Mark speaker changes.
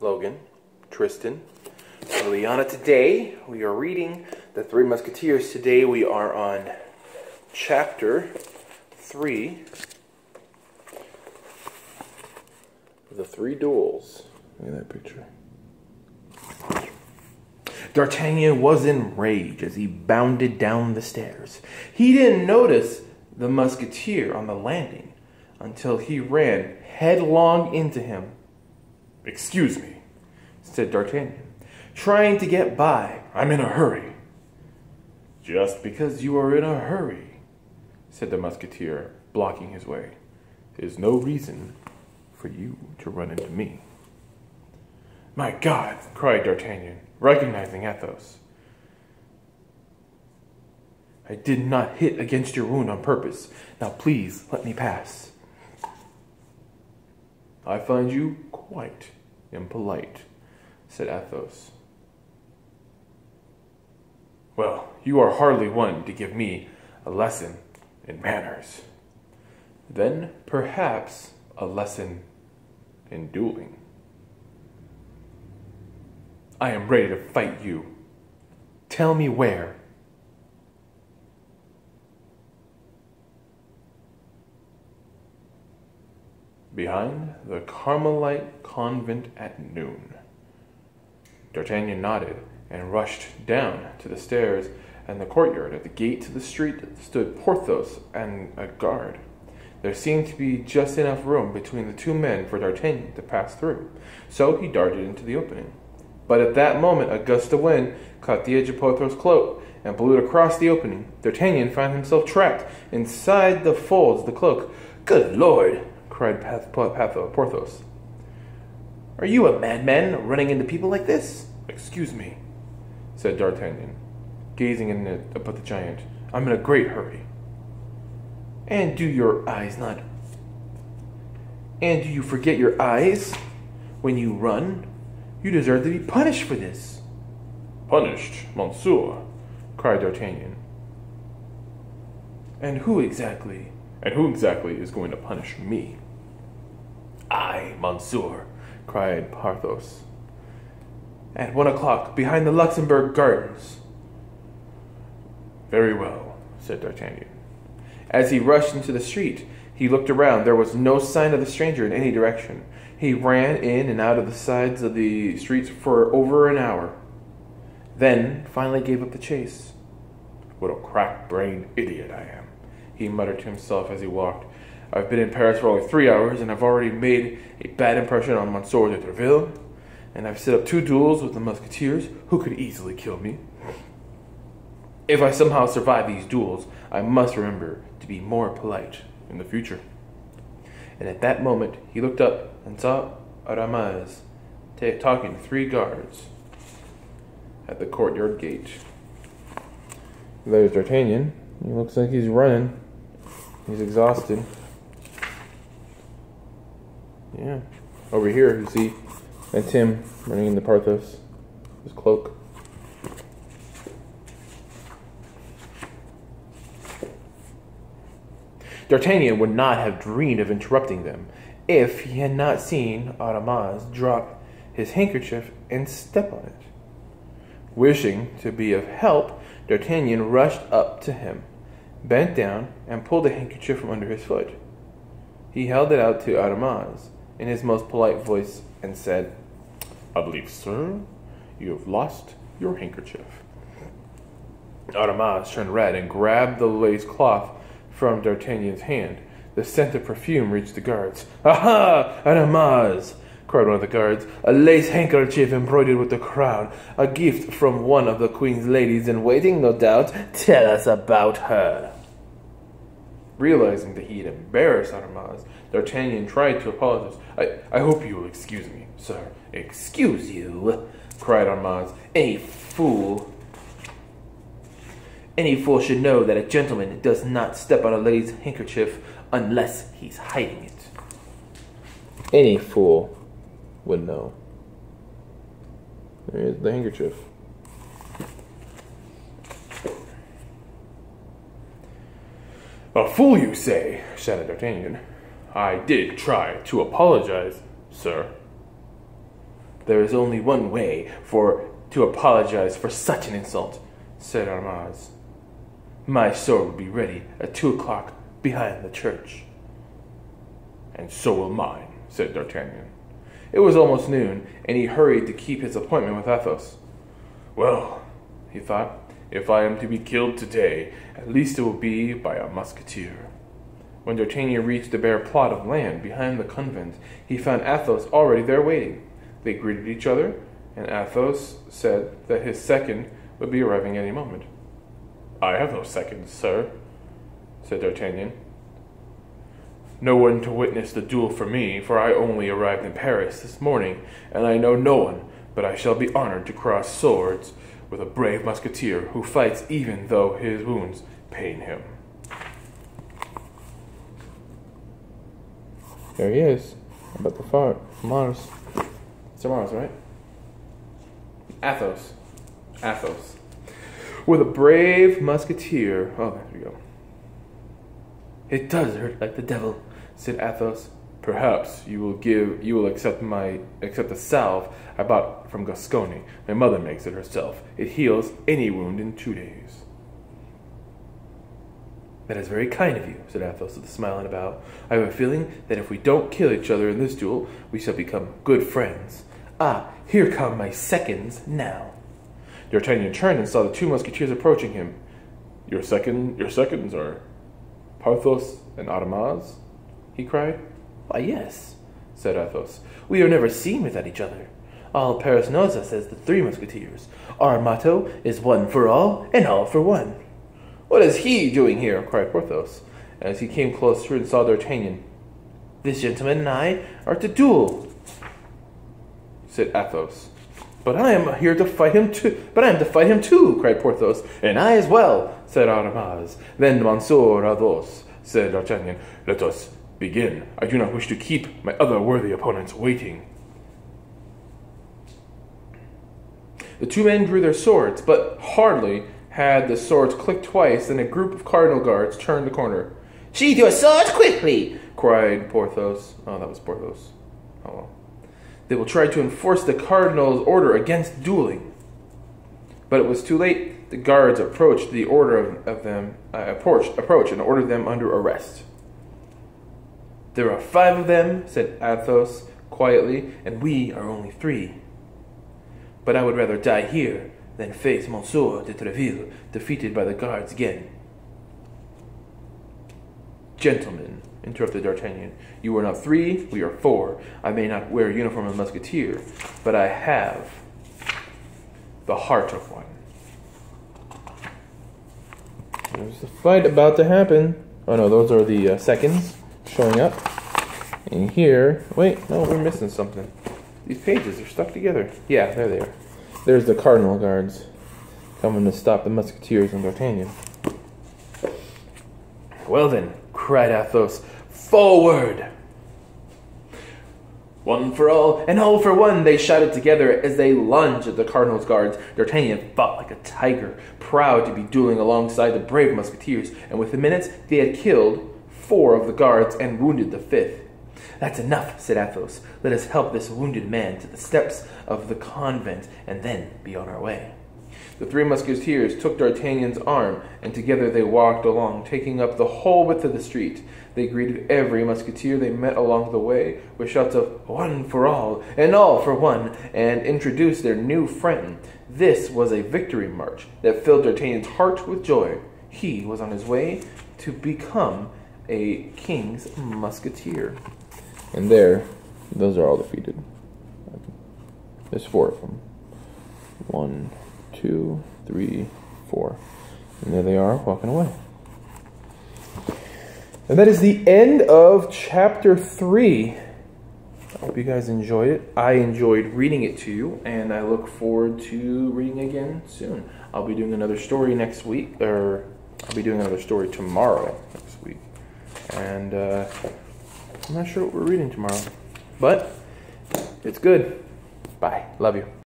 Speaker 1: Logan, Tristan, Liliana. Today we are reading The Three Musketeers. Today we are on chapter 3, The Three Duels. Look at that picture. D'Artagnan was in rage as he bounded down the stairs. He didn't notice the musketeer on the landing until he ran headlong into him. "Excuse me," said D'Artagnan, trying to get by. "I'm in a hurry." "Just because you are in a hurry," said the musketeer, blocking his way, "is no reason for you to run into me." "My God!" cried D'Artagnan, recognizing Athos. "I did not hit against your wound on purpose. Now please let me pass." "I find you quite impolite," said Athos. "Well, you are hardly one to give me a lesson in manners. Then perhaps a lesson in dueling." "I am ready to fight you. Tell me where." "Behind the Carmelite convent at noon." D'Artagnan nodded and rushed down to the stairs and the courtyard. At the gate to the street stood Porthos and a guard. There seemed to be just enough room between the two men for D'Artagnan to pass through, so he darted into the opening. But at that moment a gust of wind caught the edge of Porthos' cloak and blew it across the opening. D'Artagnan found himself trapped inside the folds of the cloak. "Good Lord!" cried Porthos. "Are you a madman running into people like this?" "Excuse me," said D'Artagnan, gazing up at the giant. "I'm in a great hurry." And do you forget your eyes when you run? You deserve to be punished for this." "Punished, monsieur?" cried D'Artagnan. And who exactly is going to punish me?" "I, monsieur," cried Porthos. "At 1 o'clock, behind the Luxembourg Gardens." "Very well," said D'Artagnan. As he rushed into the street, he looked around. There was no sign of the stranger in any direction. He ran in and out of the sides of the streets for over an hour, then finally gave up the chase. "What a crack-brained idiot I am," he muttered to himself as he walked. "I've been in Paris for only 3 hours, and I've already made a bad impression on Monsieur de Treville, and I've set up 2 duels with the Musketeers, who could easily kill me. If I somehow survive these duels, I must remember to be more polite in the future." And at that moment, he looked up and saw Aramis talking to 3 guards at the courtyard gate. There's D'Artagnan. He looks like he's running. He's exhausted. Yeah. Over here, you see, that's him running into Porthos. His cloak. D'Artagnan would not have dreamed of interrupting them if he had not seen Aramis drop his handkerchief and step on it. Wishing to be of help, D'Artagnan rushed up to him, bent down, and pulled the handkerchief from under his foot. He held it out to Aramis in his most polite voice and said, "I believe, sir, you have lost your handkerchief." Aramis turned red and grabbed the lace cloth from D'Artagnan's hand. The scent of perfume reached the guards. "Aha, Aramis!" cried one of the guards. "A lace handkerchief embroidered with the crown. A gift from one of the Queen's ladies in waiting, no doubt. Tell us about her." Realizing that he had embarrassed Aramis, D'Artagnan tried to apologize. I hope you will excuse me, sir." "Excuse you?" cried Aramis. Any fool should know that a gentleman does not step on a lady's handkerchief unless he's hiding it." Any fool would know. There's the handkerchief. "A fool, you say?" shouted D'Artagnan. "I did try to apologize, sir." "There is only one way to apologize for such an insult," said Aramis. "My sword will be ready at 2 o'clock behind the church." "And so will mine," said D'Artagnan. It was almost noon, and he hurried to keep his appointment with Athos. "Well," he thought, "if I am to be killed today, at least it will be by a musketeer." When D'Artagnan reached the bare plot of land behind the convent, he found Athos already there waiting. They greeted each other, and Athos said that his second would be arriving any moment. "I have no second, sir," said D'Artagnan. "No one to witness the duel for me, for I only arrived in Paris this morning, and I know no one, but I shall be honored to cross swords with a brave musketeer who fights even though his wounds pain him." There he is, about to fart. Mars. It's Mars, right? Athos. With a brave musketeer. Oh, there we go. "It does hurt like the devil," said Athos. "Perhaps you will accept a salve I bought from Gascony. My mother makes it herself. It heals any wound in 2 days." "That is very kind of you," said Athos with a smile and a bow. "I have a feeling that if we don't kill each other in this duel, we shall become good friends. Ah, here come my seconds now." D'Artagnan turned and saw the 2 musketeers approaching him. Your seconds are Porthos and Aramis?" he cried. "Why, yes," said Athos. "We are never seen without each other. All Paris knows us as the 3 Musketeers. Our motto is one for all and all for one." "What is he doing here?" cried Porthos, as he came closer and saw D'Artagnan. "This gentleman and I are to duel," said Athos. "But I am to fight him too," cried Porthos. "And I as well," said Aramis. "Then, Monsieur Athos," said D'Artagnan, "let us begin. I do not wish to keep my other worthy opponents waiting." The 2 men drew their swords, but hardly had the swords clicked twice than a group of cardinal guards turned the corner. "Sheathe your swords quickly!" cried Porthos. Oh, that was Porthos. Oh well. "They will try to enforce the cardinal's order against dueling." But it was too late. The guards approached and ordered them under arrest. "There are 5 of them," said Athos quietly, "and we are only 3. But I would rather die here than face Monsieur de Tréville defeated by the guards again." "Gentlemen," interrupted D'Artagnan, "you are not 3, we are 4. I may not wear a uniform of musketeer, but I have the heart of one." There's the fight about to happen. Oh no, those are the seconds showing up. And here, wait, no, we're missing something. These pages are stuck together. Yeah, there they are. There's the cardinal guards coming to stop the musketeers and D'Artagnan. "Well then," cried Athos, "forward!" "One for all and all for one," they shouted together as they lunged at the cardinal's guards. D'Artagnan fought like a tiger, proud to be dueling alongside the brave musketeers, and within minutes they had killed 4 of the guards and wounded the 5th. "That's enough," said Athos. "Let us help this wounded man to the steps of the convent and then be on our way." The 3 musketeers took D'Artagnan's arm, and together they walked along, taking up the whole width of the street. They greeted every musketeer they met along the way with shouts of "one for all and all for one," and introduced their new friend. This was a victory march that filled D'Artagnan's heart with joy. He was on his way to become a king's musketeer. And there, those are all defeated. There's 4 of them. 1, 2, 3, 4. And there they are, walking away. And that is the end of chapter 3. I hope you guys enjoyed it. I enjoyed reading it to you, and I look forward to reading again soon. I'll be doing another story next week, or I'll be doing another story tomorrow next week. And I'm not sure what we're reading tomorrow, but it's good. Bye. Love you.